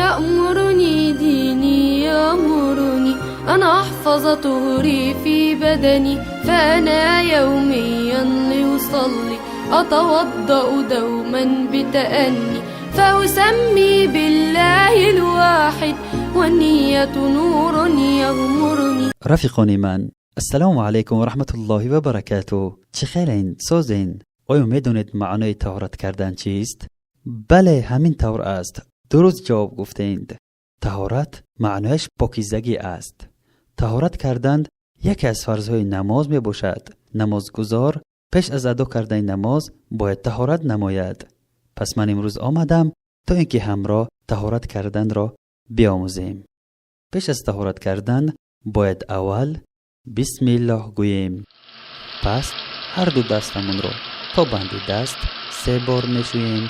يأمرني ديني يأمرني أن أحفظ طهري في بدني، فأنا يوميا لأصلي أتوضأ دوما بتأني، فأسمي بالله الواحد والنية نور يغمرني. رفیقان من، السلام علیکم و رحمت الله و برکاته. چخیرین؟ سوزین؟ آیا میدونید معنای طهارت کردن چیست؟ بله، همین طور است. درست جواب گفتید. طهارت معنایش پاکیزگی است. طهارت کردن یکی از فرضهای نماز می باشد. نمازگزار پیش از ادا کردن نماز باید طهارت نماید. پس من امروز آمدم تا اینکه همراه طهارت کردن را بیاموزیم. پیش از طهارت کردن باید اول بسم الله گوییم. پس هر دو دستمون را تا بند دست 3 بار میشوییم.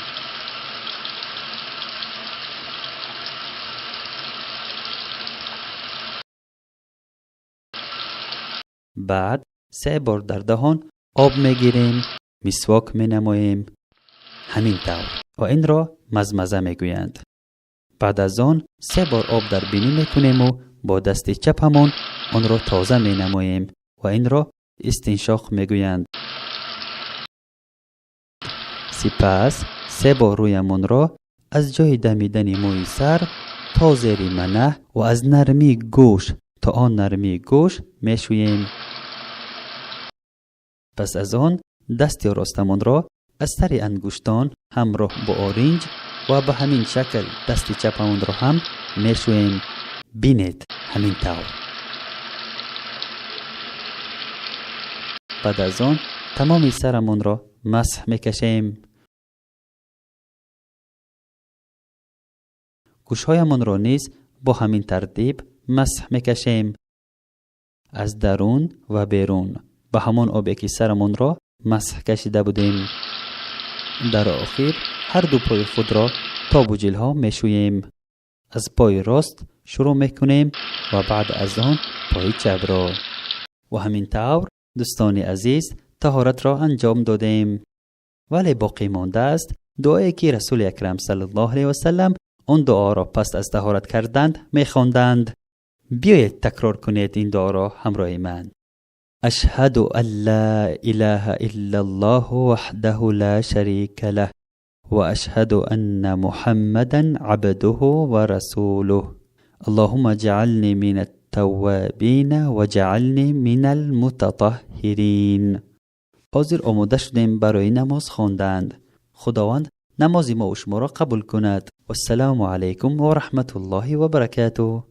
بعد 3 بار در دهان آب میگیریم، مسواک مینماییم. همین طور و این را مزمزه میگویند. بعد از آن 3 بار آب در بینی میکنیم و با دست چپمون آن را تازه مینماییم و این را استنشاق میگویند. سپس 3 بار رویمون را از جای دمیدن موی سر تا زیر منه و از نرمی گوش تا آن نرمی گوش میشوییم. پس از آن دست راستمون را از سر انگشتان همراه با آرنج و به همین شکل دست چپمون را هم میشوییم. بینید همین طور. بعد از آن تمام سرمون را مسح میکشیم. گوشهایمون را نیز با همین ترتیب مسح میکشیم. از درون و بیرون به همان آبی که سرمون را مسح کشیده بودیم. در آخر هر دو پای خود را تا بوجیلها میشوییم. از پای راست شروع میکنیم و بعد از آن پای چپ را. و همین طور دوستان عزیز طهارت را انجام دادیم. ولی باقی مانده است دعایی که رسول اکرم صلی الله علیه و سلم اون دعا را پس از طهارت کردن میخواندند. بیایید تکرار کنید این دعا را همراه من. اشهد ان لا اله الا الله وحده لا شریک له و اشهد ان محمدا عبده و رسوله. اللهم اجعلني من التوابین و جعلني من المتطهرین. حاضر آماده شدیم برای نماز خواندن. خداوند نماز ما و شما را قبول کند. و السلام علیکم و رحمت الله و برکاته.